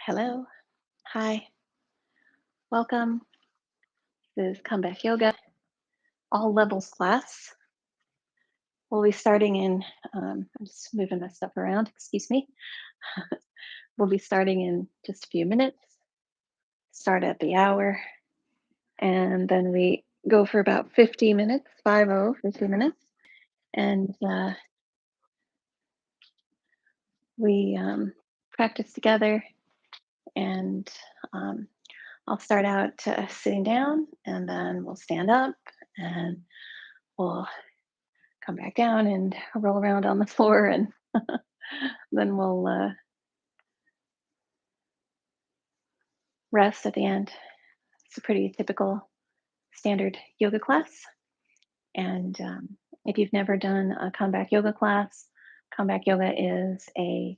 Hello. Hi. Welcome. This is Comeback Yoga, all levels class. We'll be starting in, I'm just moving my stuff around, excuse me. We'll be starting in just a few minutes, start at the hour, and then we go for about 50 minutes, 50 minutes. And we practice together. And um, I'll start out sitting down, and then we'll stand up and we'll come back down and roll around on the floor, and then we'll rest at the end. It's a pretty typical standard yoga class. And if you've never done a comeback yoga class, comeback yoga is an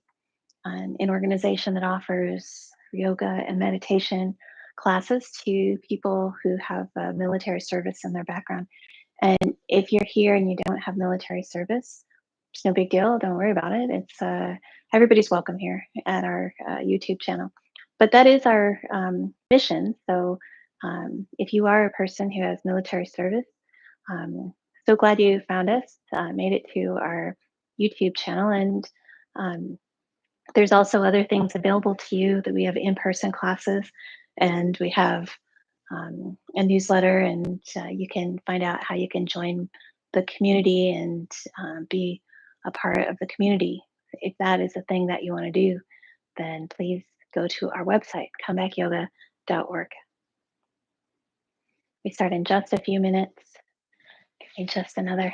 organization that offers yoga and meditation classes to people who have military service in their background. And if you're here and you don't have military service, it's no big deal. Don't worry about it. It's everybody's welcome here at our YouTube channel. But that is our mission. So if you are a person who has military service, so glad you found us, made it to our YouTube channel, and um, there's also other things available to you that we have in-person classes, and we have a newsletter, and you can find out how you can join the community and be a part of the community. If that is a thing that you want to do, then please go to our website, comebackyoga.org. We start in just a few minutes. Give me just another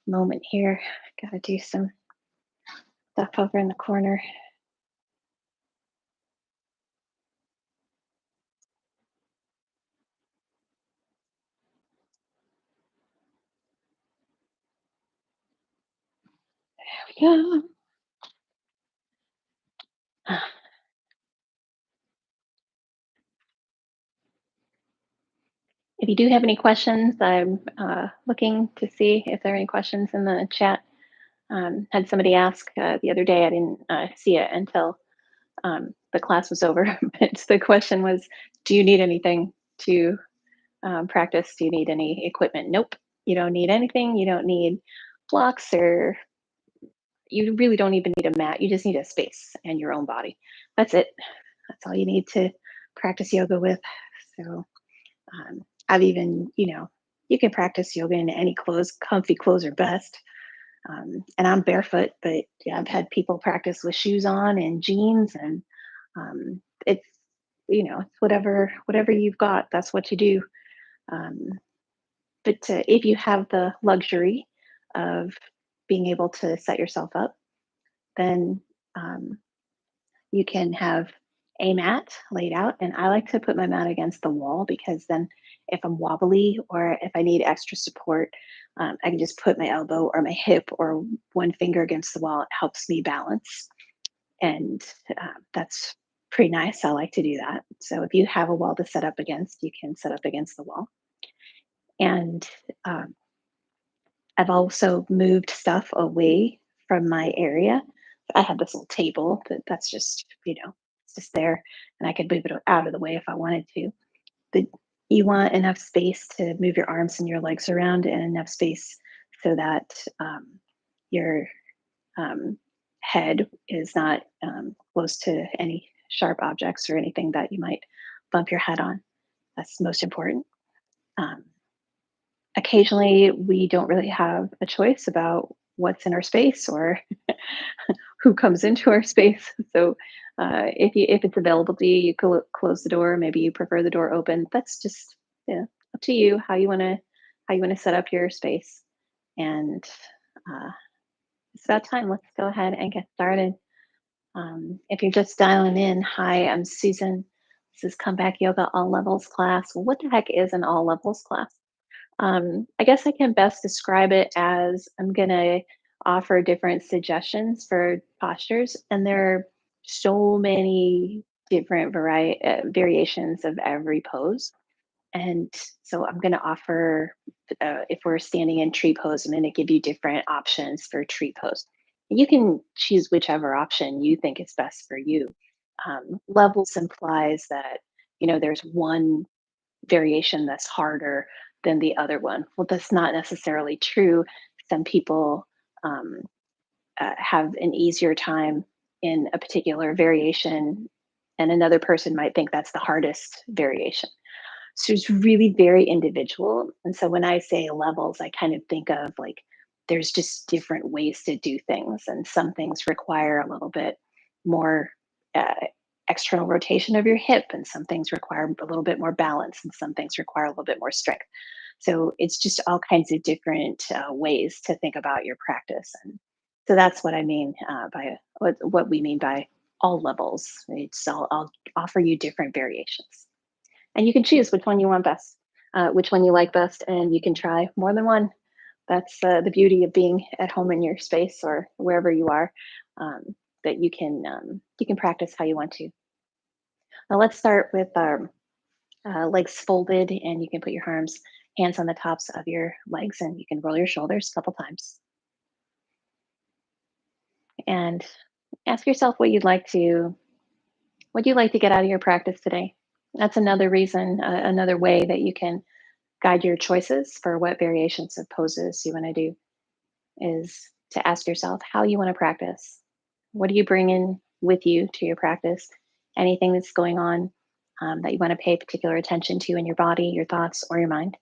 moment here. Got to do some stuff over in the corner. There we go. If you do have any questions, I'm looking to see if there are any questions in the chat. Had somebody ask the other day, I didn't see it until the class was over, but the question was, do you need anything to practice? Do you need any equipment? Nope, you don't need anything. You don't need blocks, or you really don't even need a mat. You just need a space and your own body. That's it. That's all you need to practice yoga with. So I've even, you can practice yoga in any clothes. Comfy clothes are best. And I'm barefoot, but yeah, I've had people practice with shoes on and jeans, and it's it's whatever you've got, that's what you do. Um, but if you have the luxury of being able to set yourself up, then um, you can have a mat laid out. And I like to put my mat against the wall, because then if I'm wobbly or if I need extra support, I can just put my elbow or my hip or one finger against the wall. It helps me balance. And that's pretty nice. I like to do that. So if you have a wall to set up against, you can set up against the wall. And um, I've also moved stuff away from my area. I had this little table that's just, it's just there, and I could move it out of the way if I wanted to. But you want enough space to move your arms and your legs around, and enough space so that your um, head is not close to any sharp objects or anything that you might bump your head on. That's most important. Um, Occasionally, we don't really have a choice about what's in our space or who comes into our space. So, if it's available to you, you close the door. Maybe you prefer the door open. That's just, yeah, up to you how you want to set up your space. And uh, it's about time. Let's go ahead and get started. If you're just dialing in, hi, I'm Susan. This is Comeback Yoga All Levels class. Well, what the heck is an all levels class? I guess I can best describe it as I'm going to offer different suggestions for postures, and there are so many different variations of every pose. And so I'm going to offer, if we're standing in tree pose, I'm going to give you different options for tree pose. You can choose whichever option you think is best for you. Levels implies that, there's one variation that's harder than the other one. Well, that's not necessarily true. Some people um, have an easier time in a particular variation, and another person might think that's the hardest variation. So it's really very individual. And so when I say levels, I kind of think of like there's just different ways to do things, and some things require a little bit more uh, external rotation of your hip, and some things require a little bit more balance, and some things require a little bit more strength. So it's just all kinds of different ways to think about your practice. And so that's what I mean by what we mean by all levels. I'll offer you different variations, and you can choose which one you want best, which one you like best, and you can try more than one. That's the beauty of being at home in your space or wherever you are, um, that you can practice how you want to. Now let's start with legs folded, and you can put your hands on the tops of your legs, and you can roll your shoulders a couple times, and ask yourself what you'd like to get out of your practice today. That's another reason, another way that you can guide your choices for what variations of poses you want to do is to ask yourself how you want to practice. What do you bring in with you to your practice? Anything that's going on that you want to pay particular attention to in your body, your thoughts, or your mind,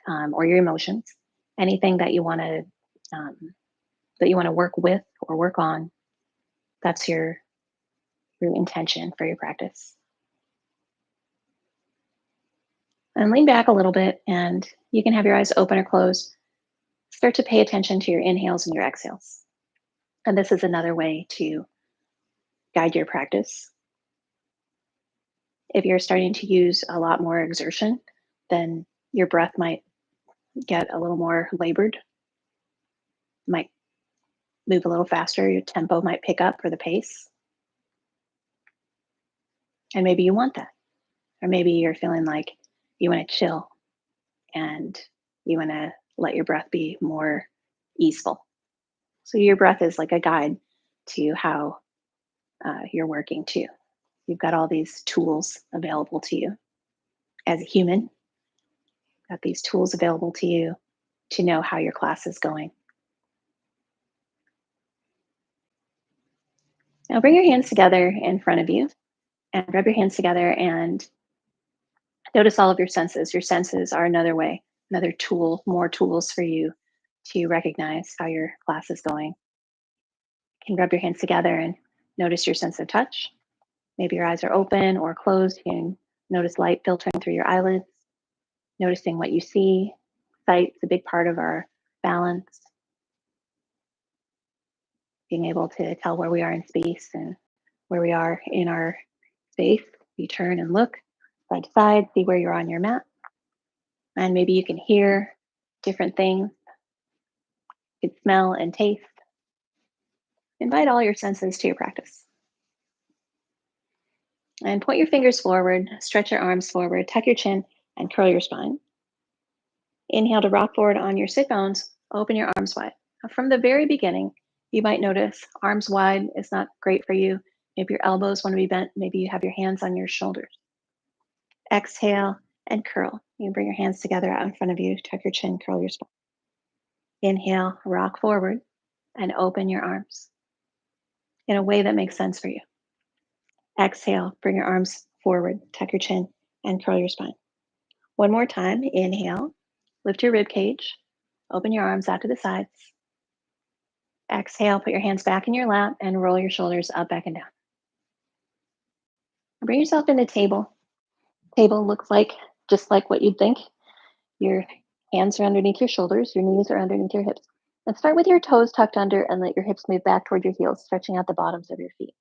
or your emotions. Anything um, that you want to work with or work on. That's your intention for your practice. And lean back a little bit, and you can have your eyes open or closed. Start to pay attention to your inhales and your exhales. And this is another way to guide your practice. If you're starting to use a lot more exertion, then your breath might get a little more labored, might move a little faster, your tempo might pick up for the pace. And maybe you want that. Or maybe you're feeling like you want to chill and you want to let your breath be more easeful. So your breath is like a guide to how you're working too. You've got all these tools available to you as a human, got these tools available to you to know how your class is going. Now bring your hands together in front of you and rub your hands together and notice all of your senses. Your senses are another way, another tool, more tools for you to recognize how your class is going. You can rub your hands together and notice your sense of touch. Maybe your eyes are open or closed. You can notice light filtering through your eyelids, noticing what you see. Sight's a big part of our balance, being able to tell where we are in space and where we are in our space. You turn and look side to side, see where you're on your mat, and maybe you can hear different things. You can smell and taste. Invite all your senses to your practice. And point your fingers forward, stretch your arms forward, tuck your chin, and curl your spine. Inhale to rock forward on your sit bones, open your arms wide. Now, from the very beginning, you might notice arms wide is not great for you. Maybe your elbows want to be bent. Maybe you have your hands on your shoulders. Exhale and curl. You can bring your hands together out in front of you, tuck your chin, curl your spine. Inhale, rock forward, and open your arms in a way that makes sense for you. Exhale, bring your arms forward, tuck your chin, and curl your spine. One more time. Inhale, lift your rib cage, open your arms out to the sides. Exhale, put your hands back in your lap and roll your shoulders up, back, and down. Bring yourself into table. Table looks like just like what you'd think. Your hands are underneath your shoulders, your knees are underneath your hips. And start with your toes tucked under and let your hips move back toward your heels, stretching out the bottoms of your feet.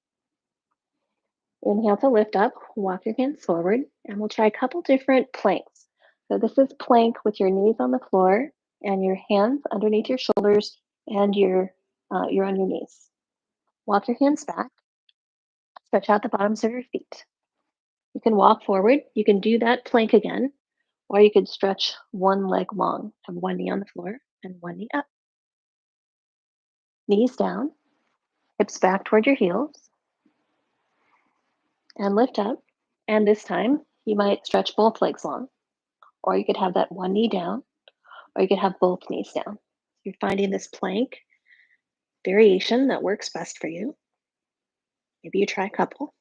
Inhale to lift up, walk your hands forward, and we'll try a couple different planks. So this is plank with your knees on the floor and your hands underneath your shoulders, and you're on your knees. Walk your hands back, stretch out the bottoms of your feet. You can walk forward. You can do that plank again, or you could stretch one leg long, have one knee on the floor and one knee up. Knees down, hips back toward your heels. and lift up. And this time you might stretch both legs long, or you could have that one knee down, or you could have both knees down. You're finding this plank variation that works best for you. Maybe you try a couple.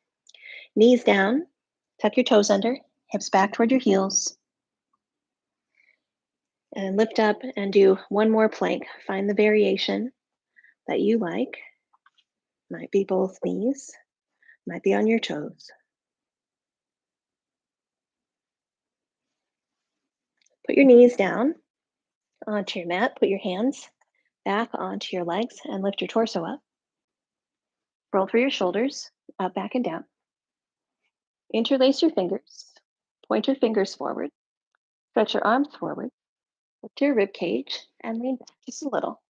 Knees down, tuck your toes under, hips back toward your heels, and lift up and do one more plank. Find the variation that you like. Might be both knees, might be on your toes. Put your knees down onto your mat. Put your hands back onto your legs and lift your torso up. Roll through your shoulders, up, back, and down. Interlace your fingers. Point your fingers forward. Stretch your arms forward. Lift your rib cage and lean back just a little.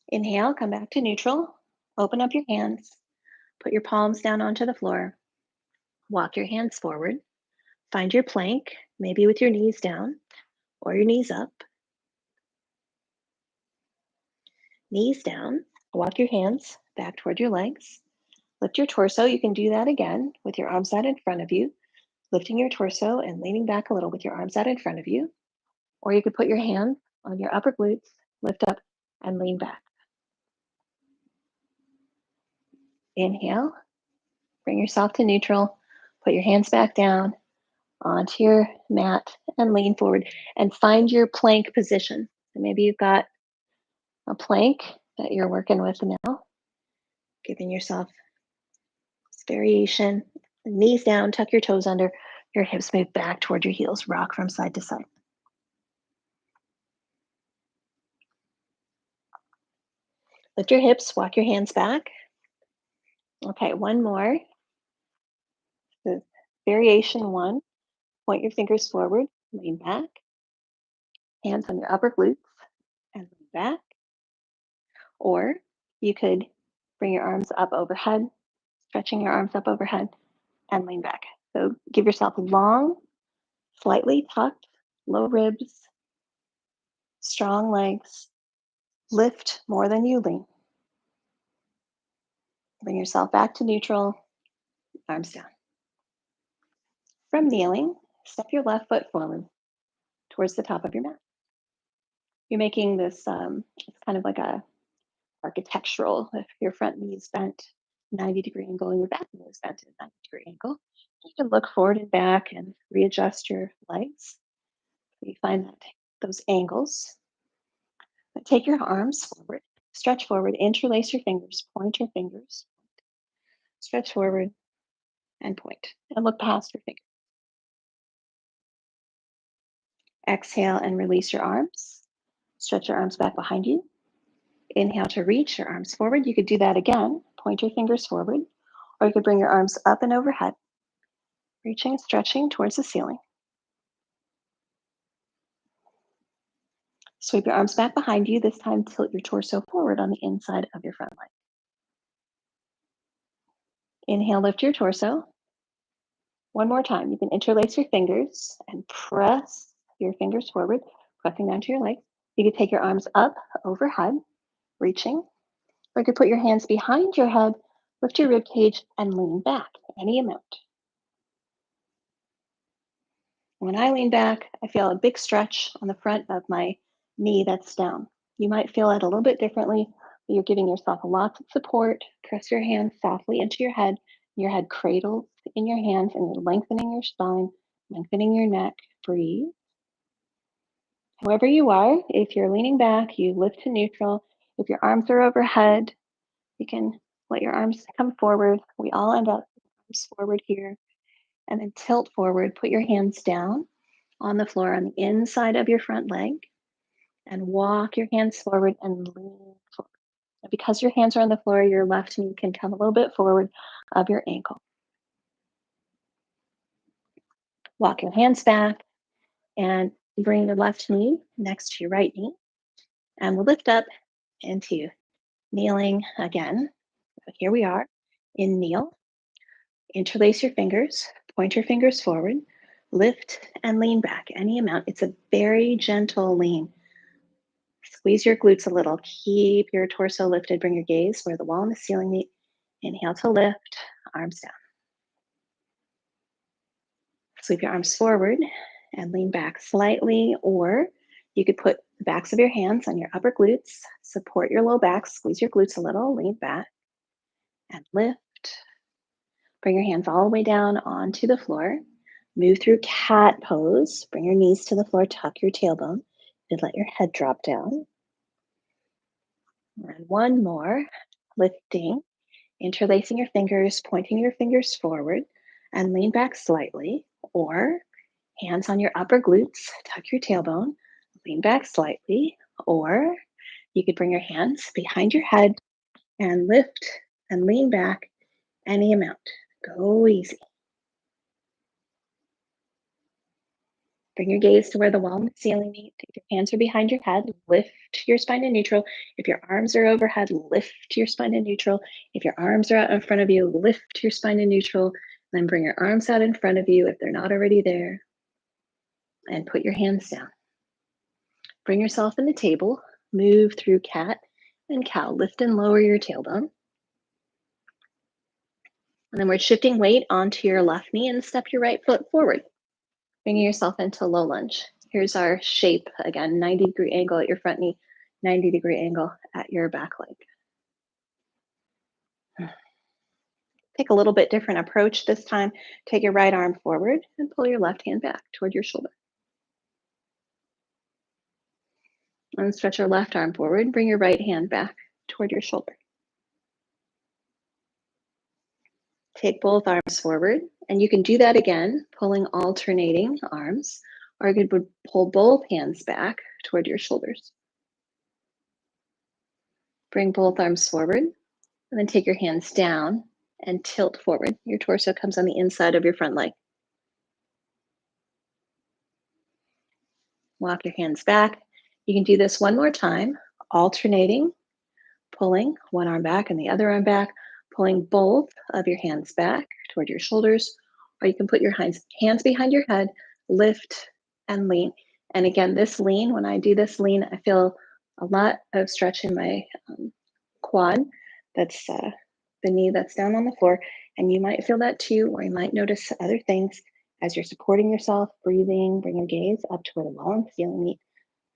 Inhale, come back to neutral. Open up your hands. Put your palms down onto the floor. Walk your hands forward. Find your plank, maybe with your knees down or your knees up. Knees down. Walk your hands back toward your legs. Lift your torso. You can do that again with your arms out in front of you, lifting your torso and leaning back a little with your arms out in front of you. Or you could put your hands on your upper glutes, lift up, and lean back. Inhale, bring yourself to neutral. Put your hands back down onto your mat and lean forward and find your plank position. So maybe you've got a plank that you're working with now, giving yourself this variation. Knees down, tuck your toes under, your hips move back toward your heels, rock from side to side. Lift your hips, walk your hands back. Okay, one more. So variation one, point your fingers forward, lean back, hands on your upper glutes, and lean back. Or you could bring your arms up overhead, stretching your arms up overhead, and lean back. So give yourself long, slightly tucked, low ribs, strong legs. Lift more than you lean. Bring yourself back to neutral, arms down. From kneeling, step your left foot forward towards the top of your mat. You're making this, it's kind of like a architectural, if your front knee is bent 90-degree angle and your back knee is bent at a 90-degree angle, you can look forward and back and readjust your legs. You find that those angles. But take your arms forward, stretch forward, interlace your fingers, point your fingers, stretch forward and point, and look past your fingers. Exhale and release your arms. Stretch your arms back behind you. Inhale to reach your arms forward. You could do that again. Point your fingers forward, or you could bring your arms up and overhead, reaching, stretching towards the ceiling. Sweep your arms back behind you. This time, tilt your torso forward on the inside of your front leg. Inhale, lift your torso. One more time. You can interlace your fingers and press your fingers forward, pressing down to your legs. You could take your arms up overhead, reaching, or you could put your hands behind your head, lift your rib cage, and lean back any amount. When I lean back, I feel a big stretch on the front of my knee that's down. You might feel it a little bit differently, but you're giving yourself lots of support. Press your hands softly into your head cradles in your hands, and you're lengthening your spine, lengthening your neck. Breathe. However you are, if you're leaning back, you lift to neutral. If your arms are overhead, you can let your arms come forward. We all end up arms forward here, and then tilt forward. Put your hands down on the floor on the inside of your front leg and walk your hands forward and lean forward. And because your hands are on the floor, your left knee can come a little bit forward of your ankle. Walk your hands back and bring your left knee next to your right knee. And we'll lift up into kneeling again. Here we are in kneel. Interlace your fingers, point your fingers forward, lift and lean back any amount. It's a very gentle lean. Squeeze your glutes a little. Keep your torso lifted. Bring your gaze where the wall and the ceiling meet. Inhale to lift, arms down. Sweep your arms forward and lean back slightly, or you could put the backs of your hands on your upper glutes, support your low back, squeeze your glutes a little, lean back and lift. Bring your hands all the way down onto the floor. Move through cat pose. Bring your knees to the floor, tuck your tailbone, and let your head drop down. And one more, lifting, interlacing your fingers, pointing your fingers forward, and lean back slightly, or hands on your upper glutes, tuck your tailbone, lean back slightly, or you could bring your hands behind your head and lift and lean back any amount. Go easy. Bring your gaze to where the wall and the ceiling meet. If your hands are behind your head, lift your spine to neutral. If your arms are overhead, lift your spine to neutral. If your arms are out in front of you, lift your spine to neutral. Then bring your arms out in front of you if they're not already there. And put your hands down. Bring yourself in the table. Move through cat and cow. Lift and lower your tailbone. And then we're shifting weight onto your left knee and step your right foot forward. Bringing yourself into low lunge. Here's our shape again, 90-degree angle at your front knee, 90-degree angle at your back leg. Take a little bit different approach this time. Take your right arm forward and pull your left hand back toward your shoulder. And stretch your left arm forward. Bring your right hand back toward your shoulder. Take both arms forward, and you can do that again, pulling alternating arms, or you could pull both hands back toward your shoulders. Bring both arms forward, and then take your hands down and tilt forward. Your torso comes on the inside of your front leg. Walk your hands back. You can do this one more time, alternating, pulling one arm back and the other arm back, pulling both of your hands back toward your shoulders, or you can put your hands behind your head, lift and lean. And again, this lean, when I do this lean, I feel a lot of stretch in my quad. That's the knee that's down on the floor. And you might feel that too, or you might notice other things as you're supporting yourself, breathing. Bring your gaze up to where the wall and ceiling meet.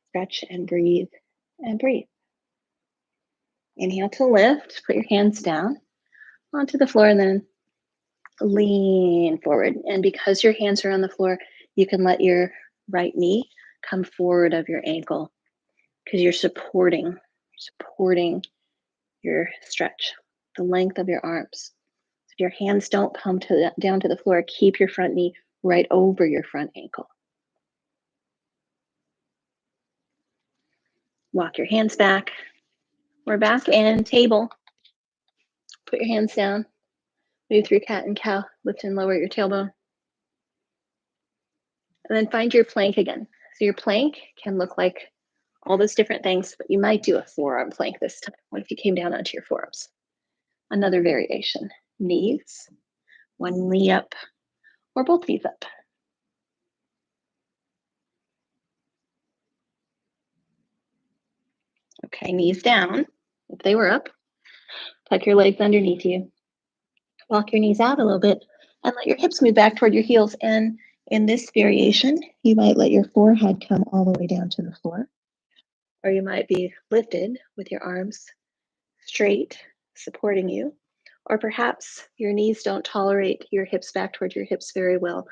Stretch and breathe and breathe. Inhale to lift, put your hands down onto the floor and then lean forward. And because your hands are on the floor, you can let your right knee come forward of your ankle because you're supporting your stretch, the length of your arms. So if your hands don't come down to the floor, keep your front knee right over your front ankle. Walk your hands back. We're back in table. Put your hands down. Move through cat and cow. Lift and lower your tailbone. And then find your plank again. So your plank can look like all those different things, but you might do a forearm plank this time. What if you came down onto your forearms? Another variation. Knees, one knee up, or both knees up. Okay, knees down. If they were up, tuck your legs underneath you. Walk your knees out a little bit and let your hips move back toward your heels. And in this variation, you might let your forehead come all the way down to the floor, or you might be lifted with your arms straight, supporting you, or perhaps your knees don't tolerate your hips back toward your hips very well,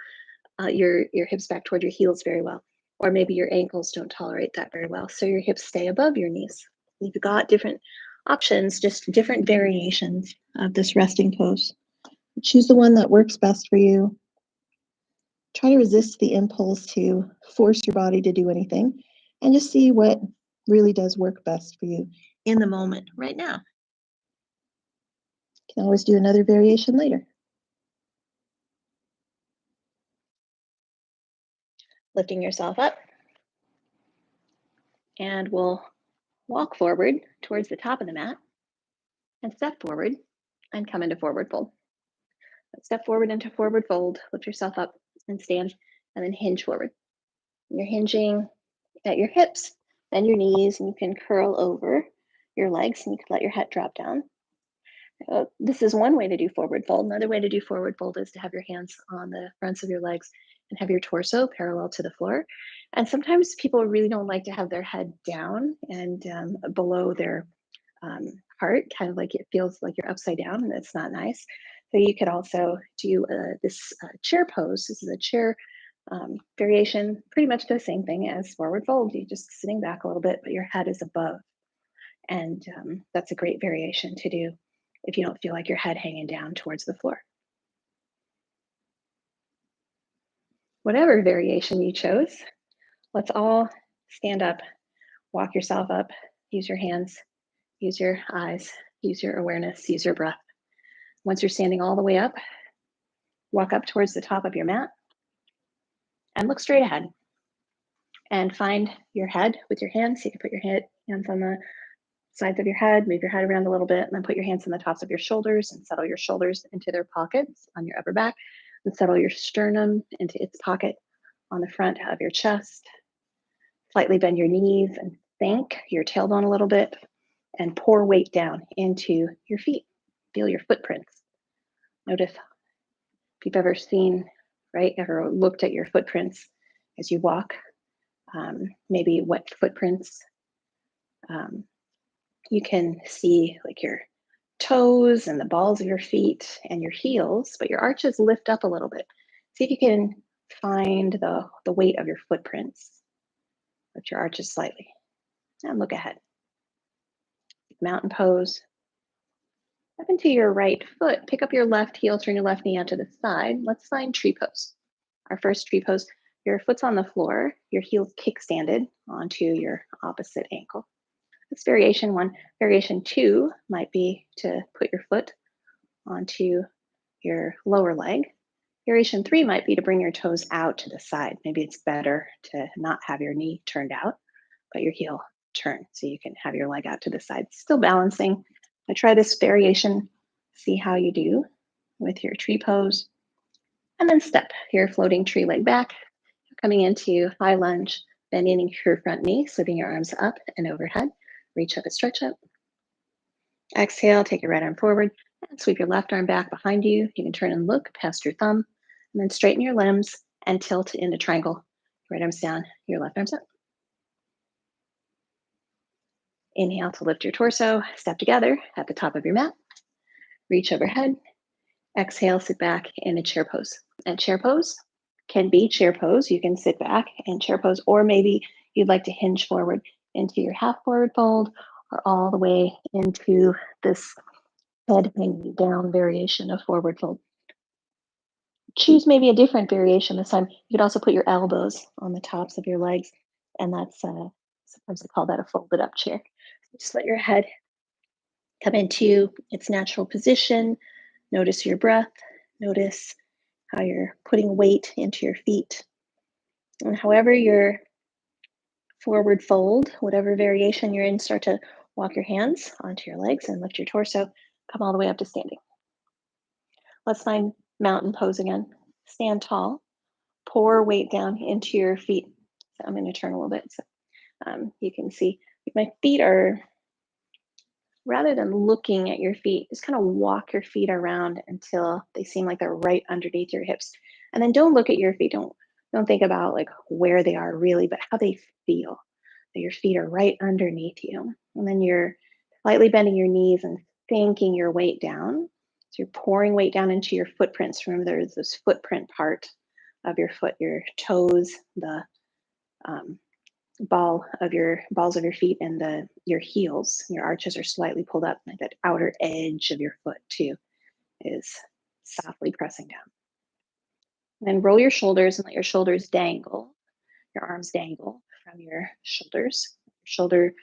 your hips back toward your heels very well, or maybe your ankles don't tolerate that very well, so your hips stay above your knees. You've got different options, just different variations of this resting pose. Choose the one that works best for you. Try to resist the impulse to force your body to do anything, and just see what really does work best for you in the moment right now. You can always do another variation later. Lifting yourself up, and we'll walk forward towards the top of the mat and step forward and come into forward fold. Step forward into forward fold, lift yourself up and stand, and then hinge forward. You're hinging at your hips, bend your knees, and you can curl over your legs and you can let your head drop down. This is one way to do forward fold. Another way to do forward fold is to have your hands on the fronts of your legs and have your torso parallel to the floor. And sometimes people really don't like to have their head down and below their heart, kind of like it feels like you're upside down, and it's not nice. So you could also do this chair pose. This is a chair variation, pretty much the same thing as forward fold. You're just sitting back a little bit, but your head is above. And that's a great variation to do if you don't feel like your head hanging down towards the floor. Whatever variation you chose, let's all stand up, walk yourself up, use your hands, use your eyes, use your awareness, use your breath. Once you're standing all the way up, walk up towards the top of your mat and look straight ahead and find your head with your hands. You can put your hands on the sides of your head, move your head around a little bit, and then put your hands on the tops of your shoulders and settle your shoulders into their pockets on your upper back, and settle your sternum into its pocket on the front of your chest. Slightly bend your knees and sink your tailbone a little bit and pour weight down into your feet. Feel your footprints. Notice if you've ever seen, right, ever looked at your footprints as you walk, maybe what footprints you can see, like your toes and the balls of your feet and your heels, but your arches lift up a little bit. See if you can find the weight of your footprints. Lift your arches slightly and look ahead. Mountain pose. Up into your right foot, pick up your left heel, turn your left knee out to the side. Let's find tree pose. Our first tree pose, your foot's on the floor, your heels kickstanded onto your opposite ankle. That's variation one. Variation two might be to put your foot onto your lower leg. Variation three might be to bring your toes out to the side. Maybe it's better to not have your knee turned out, but your heel turned so you can have your leg out to the side. Still balancing. I try this variation, see how you do with your tree pose. And then step your floating tree leg back, coming into high lunge, bending your front knee, slipping your arms up and overhead. Reach up and stretch up. Exhale, take your right arm forward and sweep your left arm back behind you. You can turn and look past your thumb and then straighten your limbs and tilt into triangle. Right arm's down, your left arm's up. Inhale to lift your torso, step together at the top of your mat. Reach overhead. Exhale, sit back in a chair pose. And chair pose can be chair pose. You can sit back in chair pose, or maybe you'd like to hinge forward into your half forward fold or all the way into this head hanging down variation of forward fold. Choose maybe a different variation this time. You could also put your elbows on the tops of your legs, and that's sometimes they call that a folded up chair. Just let your head come into its natural position. Notice your breath. Notice how you're putting weight into your feet. And however your forward fold, whatever variation you're in, start to walk your hands onto your legs and lift your torso. Come all the way up to standing. Let's find mountain pose again. Stand tall. Pour weight down into your feet. So I'm going to turn a little bit so you can see my feet are, rather than looking at your feet, just kind of walk your feet around until they seem like they're right underneath your hips. And then don't look at your feet. Don't think about like where they are really, but how they feel. That your feet are right underneath you. And then you're slightly bending your knees and sinking your weight down. So you're pouring weight down into your footprints. Remember, there's this footprint part of your foot, your toes, the balls of your feet, and your heels. Your arches are slightly pulled up, like that outer edge of your foot too is softly pressing down. And then roll your shoulders and let your shoulders dangle. Your arms dangle from your shoulders. Shoulder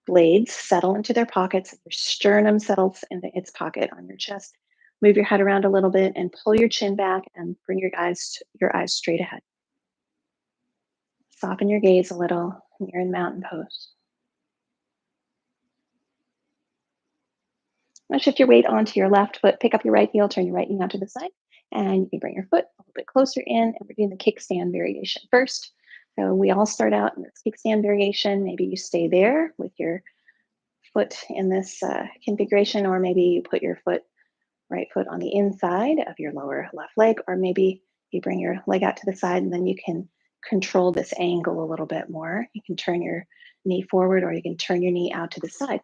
blades settle into their pockets. Your sternum settles into its pocket on your chest. Move your head around a little bit and pull your chin back and bring your eyes straight ahead. Soften your gaze a little. You're in mountain pose. Now shift your weight onto your left foot. Pick up your right heel, turn your right knee onto the side, and you can bring your foot a little bit closer in, and we're doing the kickstand variation first. So we all start out in this kickstand variation. Maybe you stay there with your foot in this configuration, or maybe you put your right foot on the inside of your lower left leg, or maybe you bring your leg out to the side and then you can control this angle a little bit more. You can turn your knee forward or you can turn your knee out to the side.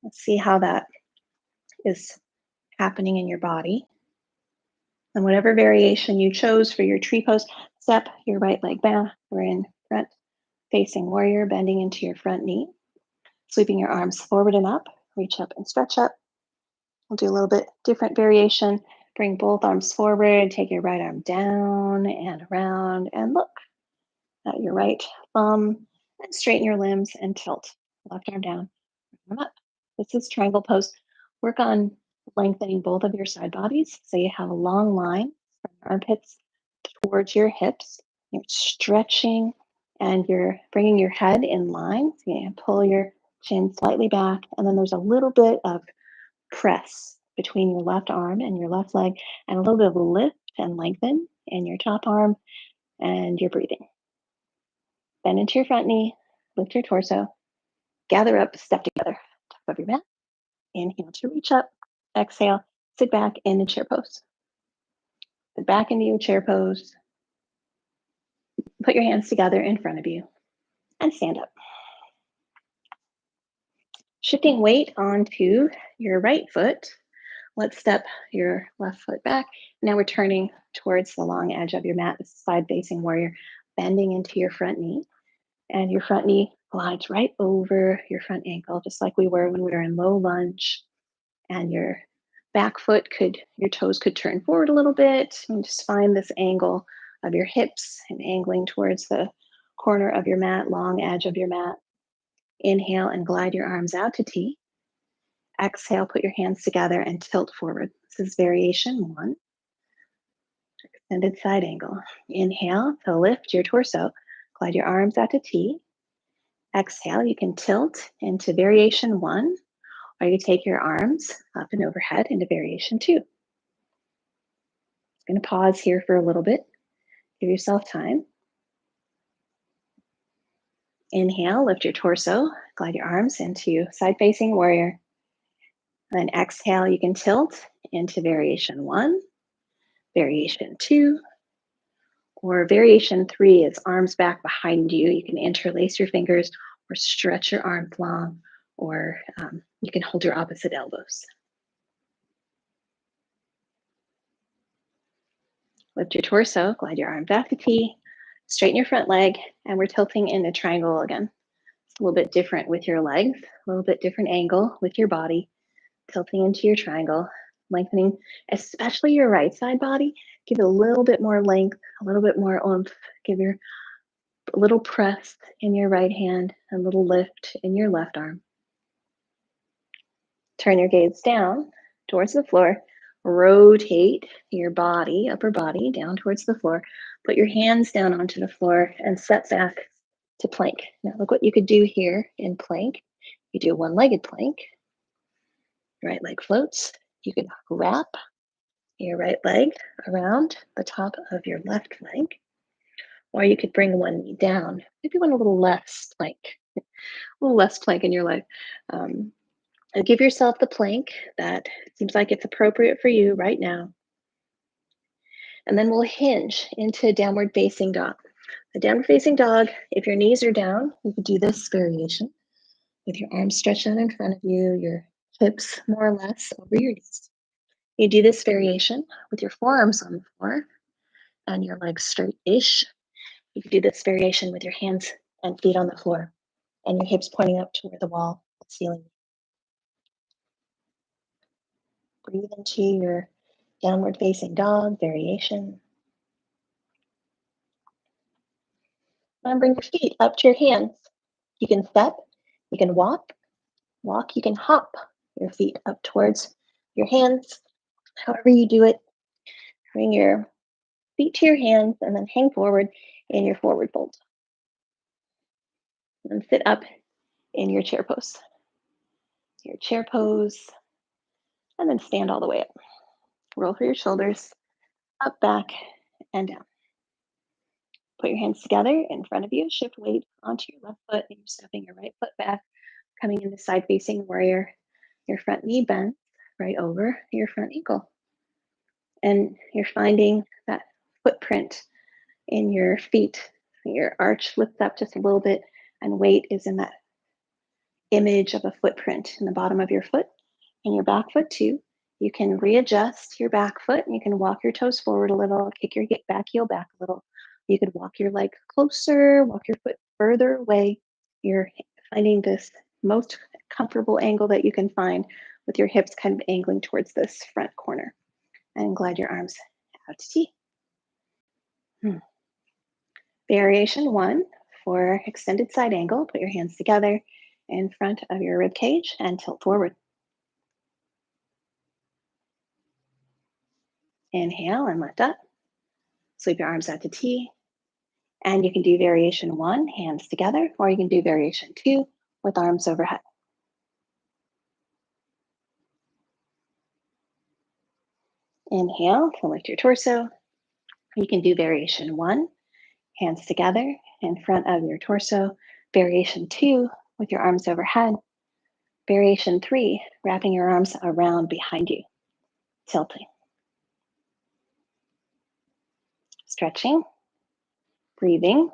Let's see how that is happening in your body. And whatever variation you chose for your tree pose, step your right leg back. We're in front facing warrior, bending into your front knee, sweeping your arms forward and up, reach up and stretch up. We'll do a little bit different variation. Bring both arms forward, take your right arm down and around, and look at your right thumb, and straighten your limbs and tilt. Left arm down, arm up. This is triangle pose. Work on lengthening both of your side bodies so you have a long line from your armpits towards your hips. You're stretching and you're bringing your head in line. So you pull your chin slightly back, and then there's a little bit of press between your left arm and your left leg, and a little bit of lift and lengthen in your top arm, and you're breathing. Bend into your front knee, lift your torso, gather up, step together, top of your mat. Inhale to reach up, exhale, sit back in the chair pose. Sit back into your chair pose. Put your hands together in front of you and stand up. Shifting weight onto your right foot, let's step your left foot back. Now we're turning towards the long edge of your mat, side facing warrior, bending into your front knee. And your front knee glides right over your front ankle, just like we were when we were in low lunge. And your back foot your toes could turn forward a little bit. And just find this angle of your hips and angling towards the corner of your mat, long edge of your mat. Inhale and glide your arms out to T. Exhale, put your hands together and tilt forward. This is variation 1. Extended side angle. Inhale to lift your torso. Glide your arms out to T. Exhale, you can tilt into variation 1, or you take your arms up and overhead into variation 2. I'm going to pause here for a little bit. Give yourself time. Inhale, lift your torso. Glide your arms into side-facing warrior. And then exhale, you can tilt into variation 1, variation 2, or variation 3 is arms back behind you. You can interlace your fingers or stretch your arms long, or you can hold your opposite elbows. Lift your torso, glide your arm back to T, straighten your front leg, and we're tilting in a triangle again. It's a little bit different with your legs, a little bit different angle with your body, tilting into your triangle, lengthening, especially your right side body. Give it a little bit more length, a little bit more oomph. Give your a little press in your right hand, a little lift in your left arm. Turn your gaze down towards the floor. Rotate your body, upper body, down towards the floor. Put your hands down onto the floor and step back to plank. Now look what you could do here in plank. You do a one-legged plank. Right leg floats. You could wrap your right leg around the top of your left leg, or you could bring one knee down. Maybe one a little less plank, a little less plank in your life. And give yourself the plank that seems like it's appropriate for you right now. And then we'll hinge into downward facing dog. The downward facing dog, if your knees are down, you could do this variation with your arms stretched out in front of you, your hips more or less over your knees. You do this variation with your forearms on the floor and your legs straight-ish. You can do this variation with your hands and feet on the floor and your hips pointing up toward the wall, the ceiling. Breathe into your downward facing dog variation. And bring your feet up to your hands. You can step, you can walk, you can hop your feet up towards your hands. However you do it, bring your feet to your hands and then hang forward in your forward fold. And sit up in your chair pose. Your chair pose, and then stand all the way up. Roll through your shoulders, up, back, and down. Put your hands together in front of you, shift weight onto your left foot, and you're stepping your right foot back. Coming into side facing warrior, your front knee bends right over your front ankle. And you're finding that footprint in your feet. Your arch lifts up just a little bit, and weight is in that image of a footprint in the bottom of your foot and your back foot too. You can readjust your back foot and you can walk your toes forward a little, kick your back heel back a little. You could walk your leg closer, walk your foot further away. You're finding this most comfortable angle that you can find with your hips kind of angling towards this front corner. And glide your arms out to T. Variation 1 for extended side angle. Put your hands together in front of your rib cage and tilt forward. Inhale and lift up. Sweep your arms out to T. And you can do variation 1, hands together, or you can do variation 2 with arms overhead. Inhale to lift your torso. You can do variation 1, hands together in front of your torso. Variation 2 with your arms overhead. Variation 3, wrapping your arms around behind you, tilting. Stretching, breathing.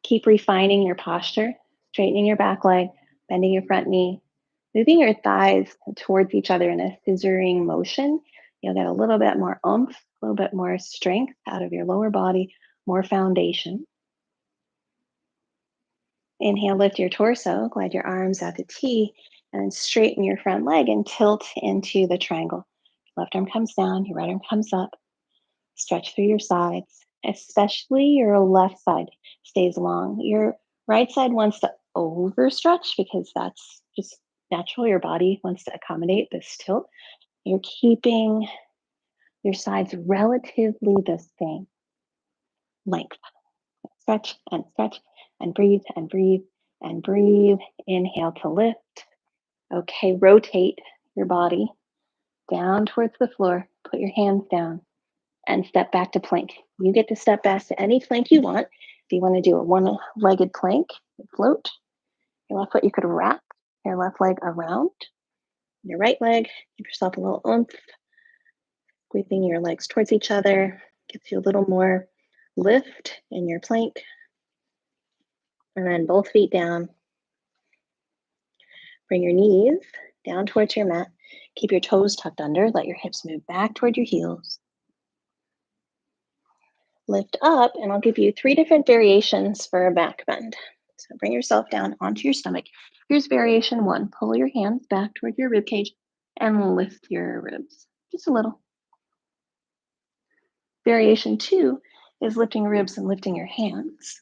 Keep refining your posture, straightening your back leg, bending your front knee, moving your thighs towards each other in a scissoring motion. You'll get a little bit more oomph, a little bit more strength out of your lower body, more foundation. Inhale, lift your torso, glide your arms out to T, and then straighten your front leg and tilt into the triangle. Left arm comes down, your right arm comes up. Stretch through your sides, especially your left side stays long. Your right side wants to overstretch because that's just natural. Your body wants to accommodate this tilt. You're keeping your sides relatively the same length. Stretch and breathe and breathe and breathe. Inhale to lift. Okay, rotate your body down towards the floor. Put your hands down and step back to plank. You get to step back to any plank you want. If you want to do a one-legged plank, float. Your left foot, you could wrap your left leg around your right leg. Give yourself a little oomph. Squeezing your legs towards each other gets you a little more lift in your plank. And then both feet down. Bring your knees down towards your mat. Keep your toes tucked under. Let your hips move back toward your heels. Lift up, and I'll give you 3 different variations for a back bend. So bring yourself down onto your stomach. Here's variation 1. Pull your hands back toward your rib cage and lift your ribs just a little. Variation 2 is lifting ribs and lifting your hands.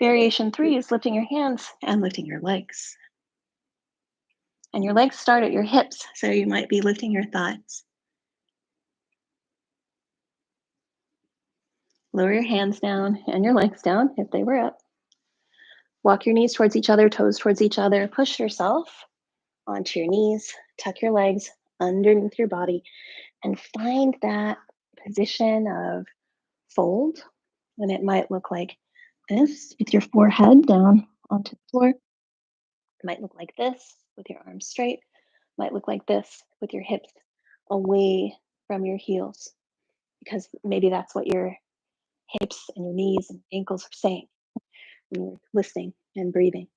Variation 3 is lifting your hands and lifting your legs. And your legs start at your hips, so you might be lifting your thighs. Lower your hands down and your legs down if they were up. Walk your knees towards each other, toes towards each other. Push yourself onto your knees, tuck your legs underneath your body, and find that position of fold. And it might look like this with your forehead down onto the floor. It might look like this with your arms straight. It might look like this with your hips away from your heels, because maybe that's what your hips and your knees and ankles are saying when you're listening and breathing.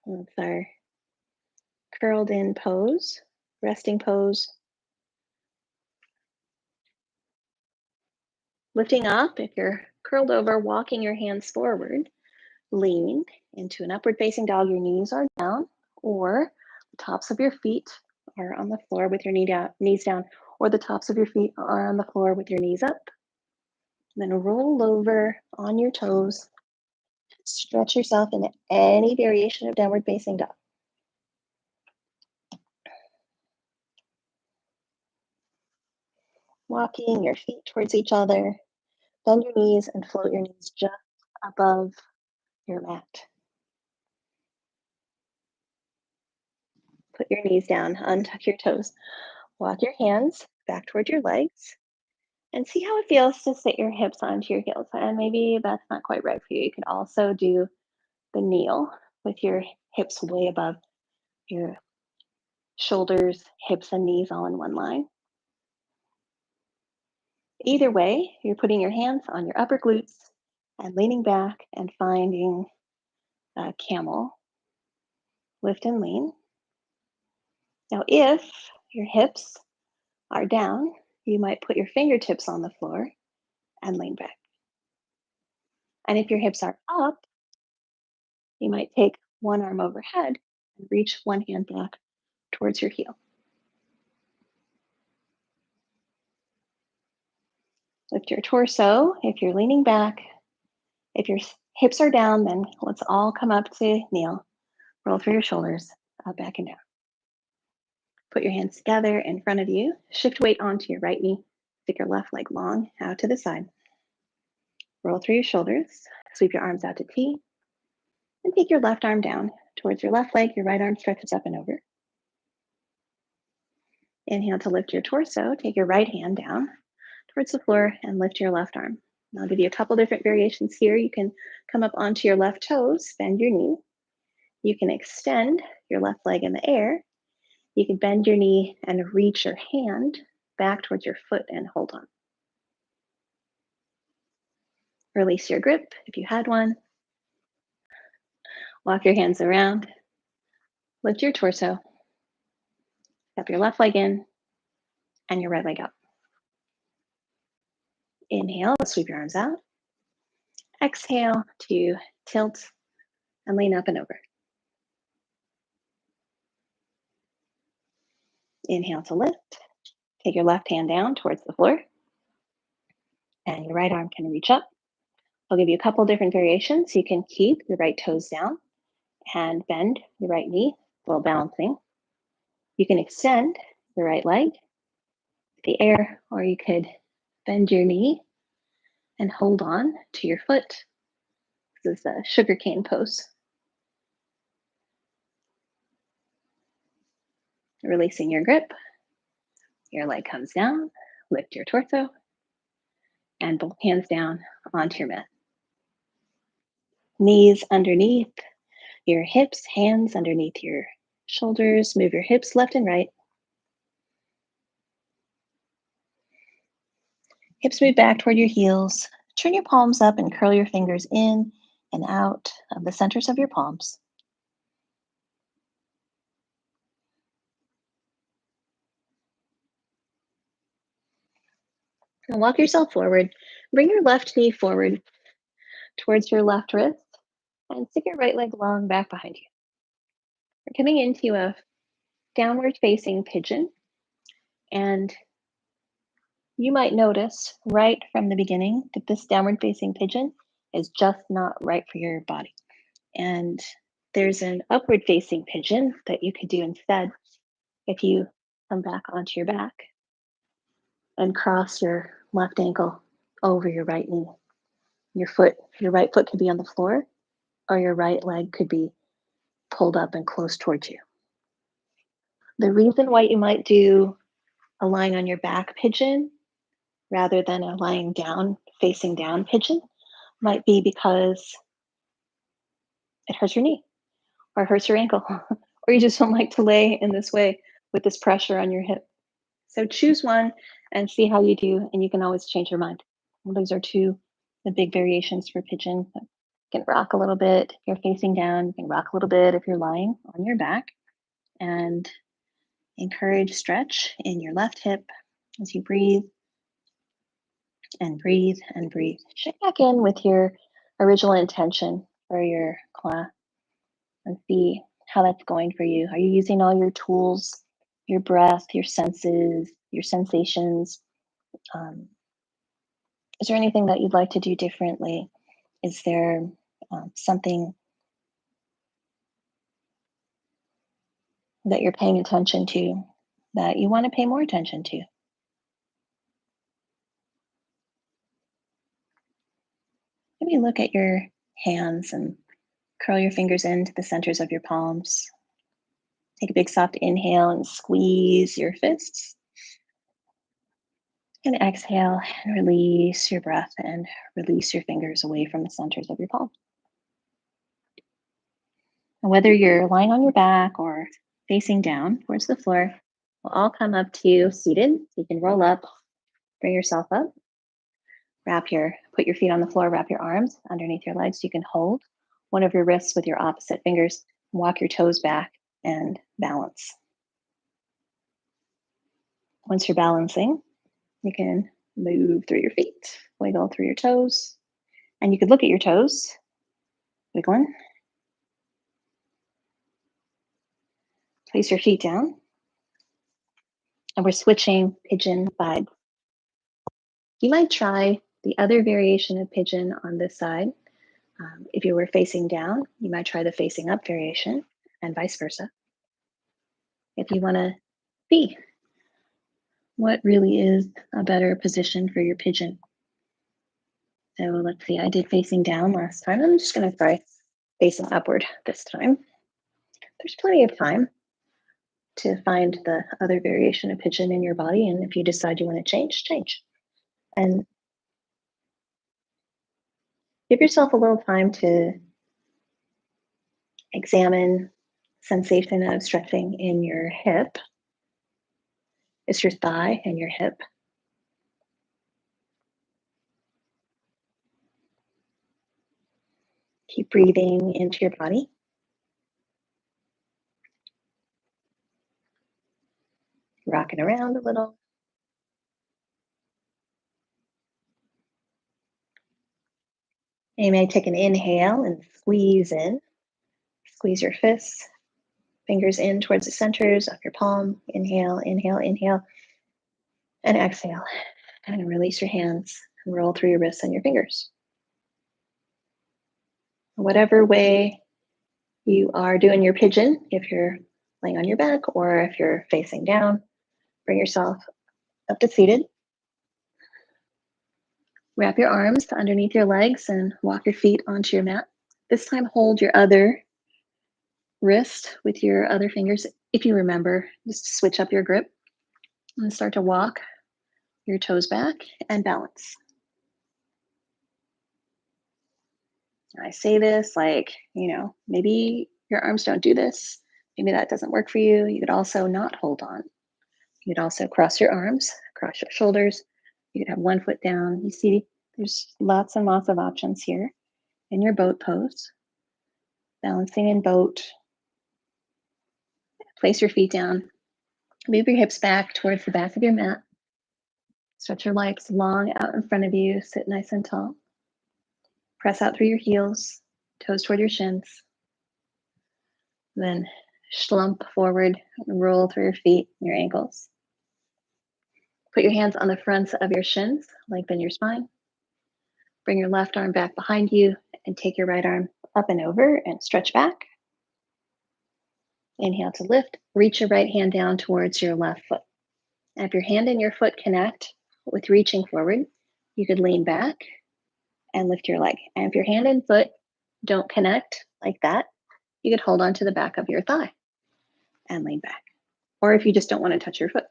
That's our curled in pose, resting pose. Lifting up, if you're curled over, walking your hands forward, lean into an upward facing dog. Your knees are down, or the tops of your feet are on the floor with your knees down, or the tops of your feet are on the floor with your knees up. Then roll over on your toes. Stretch yourself into any variation of downward facing dog. Walking your feet towards each other. Bend your knees and float your knees just above your mat. Put your knees down, untuck your toes. Walk your hands back toward your legs. And see how it feels to sit your hips onto your heels. And maybe that's not quite right for you. You could also do the kneel with your hips way above your shoulders, hips, and knees all in one line. Either way, you're putting your hands on your upper glutes and leaning back and finding a camel, lift and lean. Now, if your hips are down, you might put your fingertips on the floor and lean back. And if your hips are up, you might take one arm overhead and reach one hand back towards your heel. Lift your torso if you're leaning back. If your hips are down, then let's all come up to kneel. Roll through your shoulders, up, back, and down. Put your hands together in front of you. Shift weight onto your right knee. Stick your left leg long out to the side. Roll through your shoulders. Sweep your arms out to T. And take your left arm down towards your left leg. Your right arm stretches up and over. Inhale to lift your torso. Take your right hand down towards the floor and lift your left arm. I'll give you a couple different variations here. You can come up onto your left toes, bend your knee. You can extend your left leg in the air. You can bend your knee and reach your hand back towards your foot and hold on. Release your grip if you had one. Walk your hands around. Lift your torso. Step your left leg in and your right leg up. Inhale, sweep your arms out. Exhale to tilt and lean up and over. Inhale to lift. Take your left hand down towards the floor and your right arm can reach up. I'll give you a couple different variations. You can keep your right toes down and bend your right knee while balancing. You can extend your right leg to the air, or you could bend your knee and hold on to your foot. This is the sugarcane pose. Releasing your grip, your leg comes down, lift your torso, and both hands down onto your mat. Knees underneath your hips, hands underneath your shoulders. Move your hips left and right. Hips move back toward your heels. Turn your palms up and curl your fingers in and out of the centers of your palms. And walk yourself forward. Bring your left knee forward towards your left wrist and stick your right leg long back behind you. We're coming into a downward facing pigeon. And you might notice right from the beginning that this downward facing pigeon is just not right for your body. And there's an upward facing pigeon that you could do instead if you come back onto your back and cross your left ankle over your right knee. Your right foot could be on the floor, or your right leg could be pulled up and close towards you. The reason why you might do a lying on your back pigeon rather than a lying down, facing down pigeon might be because it hurts your knee or hurts your ankle, or you just don't like to lay in this way with this pressure on your hip. So choose one and see how you do, and you can always change your mind. Well, those are two the big variations for pigeon. You can rock a little bit if you're facing down. You can rock a little bit if you're lying on your back, and encourage stretch in your left hip as you breathe and breathe and breathe. Check back in with your original intention for your class and see how that's going for you. Are you using all your tools, your breath, your senses, your sensations? Is there anything that you'd like to do differently? Is there something that you're paying attention to that you want to pay more attention to? Maybe look at your hands and curl your fingers into the centers of your palms. Take a big soft inhale and squeeze your fists. And exhale and release your breath and release your fingers away from the centers of your palm. And whether you're lying on your back or facing down towards the floor, we'll all come up to you seated. You can roll up, bring yourself up, put your feet on the floor, wrap your arms underneath your legs. You can hold one of your wrists with your opposite fingers, walk your toes back and balance. Once you're balancing, you can move through your feet, wiggle through your toes, and you could look at your toes, wiggling. Place your feet down, and we're switching pigeon vibes. You might try the other variation of pigeon on this side. If you were facing down, you might try the facing up variation and vice versa. If you want to see what really is a better position for your pigeon. So let's see, I did facing down last time. I'm just going to try facing upward this time. There's plenty of time to find the other variation of pigeon in your body. And if you decide you want to change, change. And give yourself a little time to examine sensation of stretching in your hip. It's your thigh and your hip. Keep breathing into your body. Rocking around a little. You may take an inhale and squeeze in. Squeeze your fists, fingers in towards the centers of your palm. Inhale, inhale, inhale. And exhale. And release your hands and roll through your wrists and your fingers. Whatever way you are doing your pigeon, if you're laying on your back or if you're facing down, bring yourself up to seated. Wrap your arms underneath your legs and walk your feet onto your mat. This time, hold your other wrist with your other fingers. If you remember, just switch up your grip and start to walk your toes back and balance. I say this like, maybe your arms don't do this. Maybe that doesn't work for you. You could also not hold on. You could also cross your arms, cross your shoulders. You could have one foot down. You see, there's lots and lots of options here in your boat pose. Balancing in boat. Place your feet down. Move your hips back towards the back of your mat. Stretch your legs long out in front of you. Sit nice and tall. Press out through your heels, toes toward your shins. Then slump forward and roll through your feet and your ankles. Put your hands on the fronts of your shins, lengthen your spine. Bring your left arm back behind you and take your right arm up and over and stretch back. Inhale to lift. Reach your right hand down towards your left foot. And if your hand and your foot connect with reaching forward, you could lean back and lift your leg. And if your hand and foot don't connect like that, you could hold on to the back of your thigh and lean back. Or if you just don't want to touch your foot,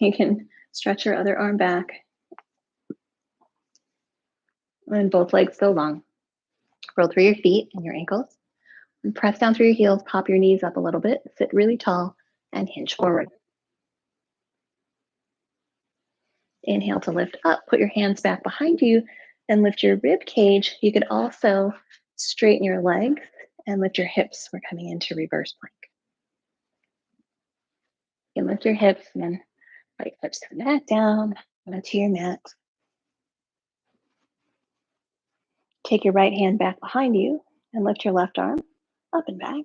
you can stretch your other arm back and both legs go long. Roll through your feet and your ankles. And press down through your heels, pop your knees up a little bit, sit really tall, and hinge forward. Inhale to lift up, put your hands back behind you and lift your rib cage. You could also straighten your legs and lift your hips. We're coming into reverse plank. You can lift your hips and then let your hips come back down onto your mat. Take your right hand back behind you and lift your left arm up and back.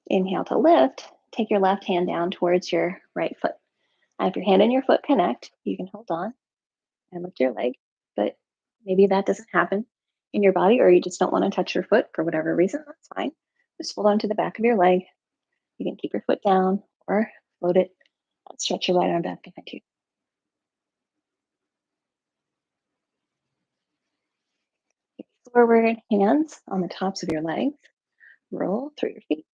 Inhale to lift. Take your left hand down towards your right foot. And if your hand and your foot connect, you can hold on and lift your leg. But maybe that doesn't happen in your body, or you just don't want to touch your foot for whatever reason. That's fine. Just hold on to the back of your leg. You can keep your foot down or float it. Stretch your right arm back behind you. Forward, hands on the tops of your legs. Roll through your feet.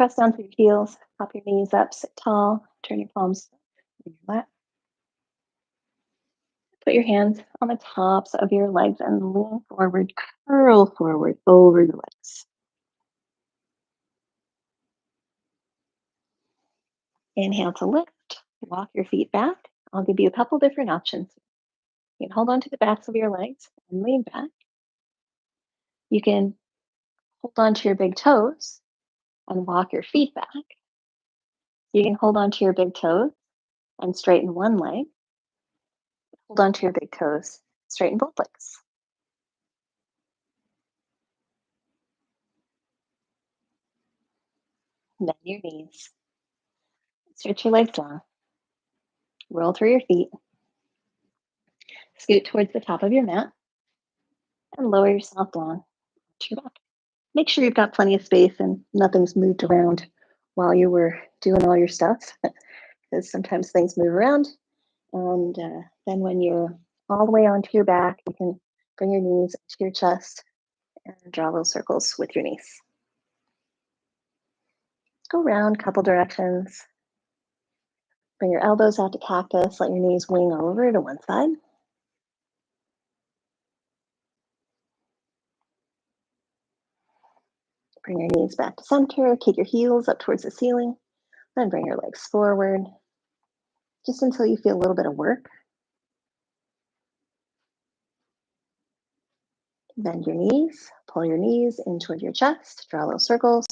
press down through your heels, pop your knees up, sit tall, turn your palms in your lap. Put your hands on the tops of your legs and lean forward, curl forward over the legs. Inhale to lift, walk your feet back. I'll give you a couple different options. You can hold on to the backs of your legs and lean back. You can hold on to your big toes and walk your feet back. You can hold on to your big toes and straighten one leg. Hold on to your big toes, straighten both legs. Bend your knees. Stretch your legs long. Roll through your feet. Scoot towards the top of your mat and lower yourself down to your back. Make sure you've got plenty of space and nothing's moved around while you were doing all your stuff, because sometimes things move around. And then when you're all the way onto your back, you can bring your knees to your chest and draw little circles with your knees. Go around a couple directions. Bring your elbows out to cactus. Let your knees wing over to one side. Bring your knees back to center. Kick your heels up towards the ceiling. Then bring your legs forward, just until you feel a little bit of work. Bend your knees. Pull your knees in toward your chest. Draw little circles.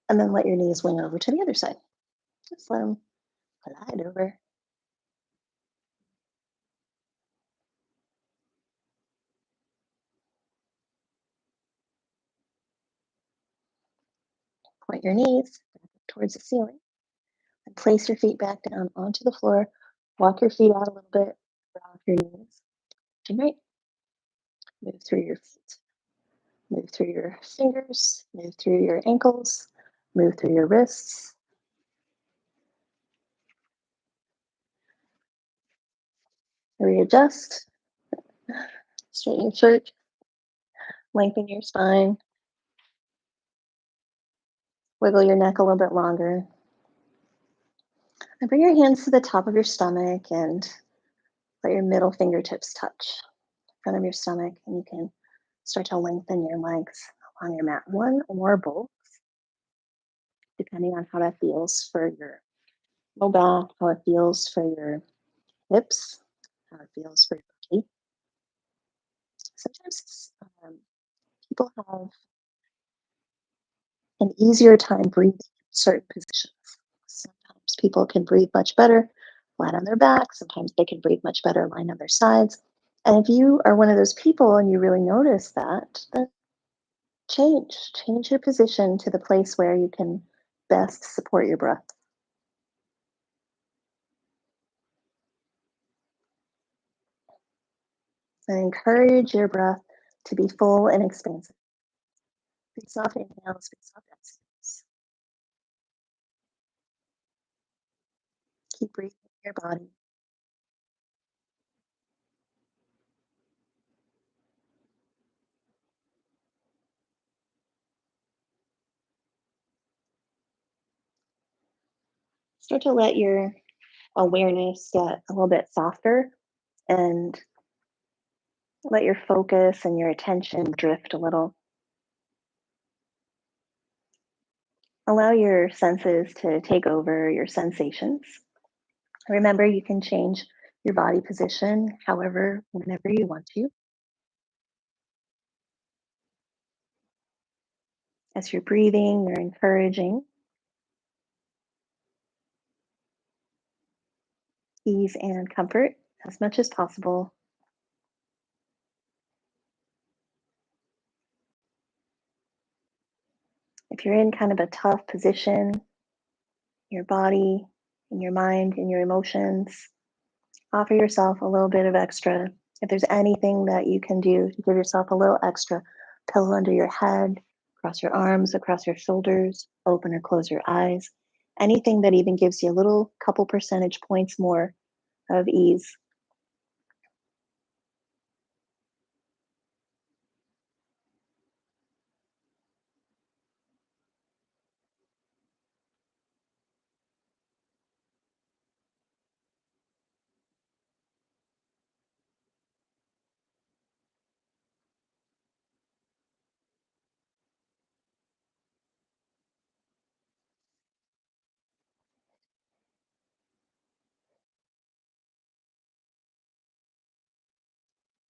And then let your knees wing over to the other side. Just let them glide over. Point your knees towards the ceiling and place your feet back down onto the floor. Walk your feet out a little bit. Rock your knees left and right. Move through your feet. Move through your fingers. Move through your ankles. Move through your wrists. Readjust. Straighten your shirt. Lengthen your spine. Wiggle your neck a little bit longer. And bring your hands to the top of your stomach and let your middle fingertips touch in front of your stomach. And you can start to lengthen your legs on your mat, one or both, depending on how that feels for your low back, how it feels for your hips, how it feels for your body. Sometimes people have an easier time breathing in certain positions. Sometimes people can breathe much better flat on their back. Sometimes they can breathe much better lying on their sides. And if you are one of those people and you really notice that, then change your position to the place where you can best support your breath. And encourage your breath to be full and expansive. Big soft inhales, big soft exhales. Keep breathing in your body. Start to let your awareness get a little bit softer and let your focus and your attention drift a little. Allow your senses to take over your sensations. Remember, you can change your body position however, whenever you want to. As you're breathing, you're encouraging ease and comfort as much as possible. If you're in kind of a tough position, your body and your mind and your emotions, offer yourself a little bit of extra. If there's anything that you can do to give yourself a little extra, pillow under your head, across your arms, across your shoulders, open or close your eyes, anything that even gives you a little couple percentage points more of ease.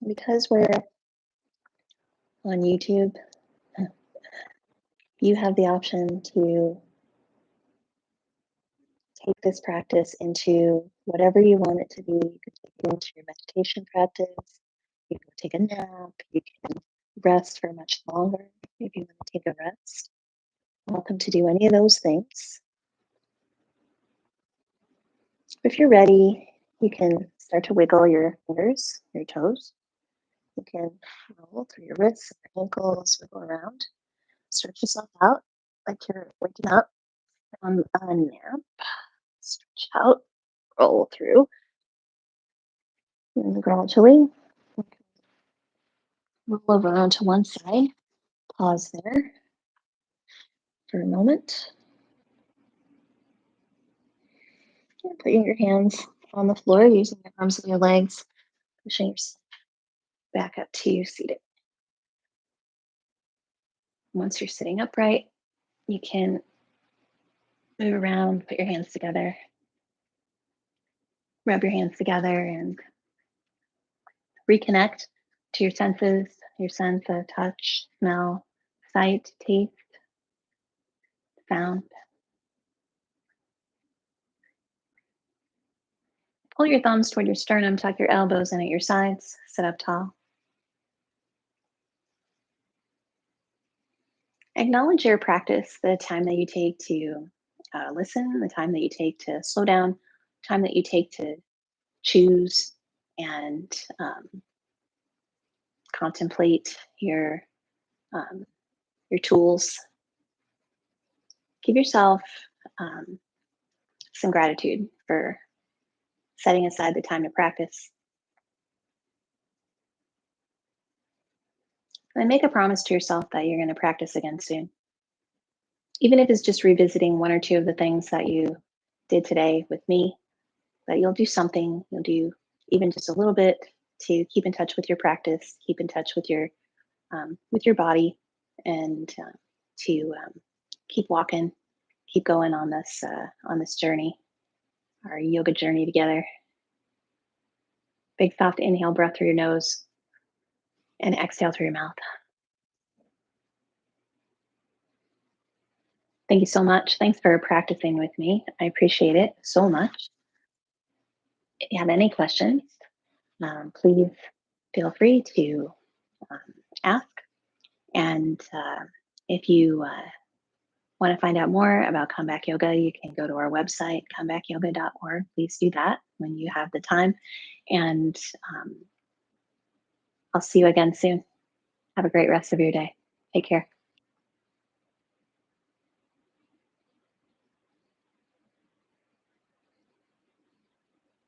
Because we're on YouTube, you have the option to take this practice into whatever you want it to be. You can take it into your meditation practice. You can take a nap. You can rest for much longer if you want to take a rest. Welcome to do any of those things. If you're ready, you can start to wiggle your fingers, your toes. You can roll through your wrists and your ankles, wiggle around. Stretch yourself out like you're waking up from a nap. Stretch out, roll through, and gradually roll over onto one side. Pause there for a moment. And putting your hands on the floor, using your arms and your legs, pushing yourself back up to seated. Once you're sitting upright, you can move around, put your hands together, rub your hands together, and reconnect to your senses, your sense of touch, smell, sight, taste, sound. Pull your thumbs toward your sternum, tuck your elbows in at your sides, sit up tall. Acknowledge your practice, the time that you take to listen, the time that you take to slow down, time that you take to choose and contemplate um, your tools. Give yourself um, some gratitude for setting aside the time to practice. And make a promise to yourself that you're going to practice again soon. Even if it's just revisiting one or two of the things that you did today with me, that you'll do something, you'll do even just a little bit to keep in touch with your practice, keep in touch with your body, and to keep walking, keep going on this journey, our yoga journey together. Big soft inhale, breath through your nose, and exhale through your mouth. Thank you so much. Thanks for practicing with me. I appreciate it so much. If you have any questions, please feel free to um, ask. And if you want to find out more about Comeback Yoga, you can go to our website, comebackyoga.org. Please do that when you have the time. And I'll see you again soon. Have a great rest of your day. Take care.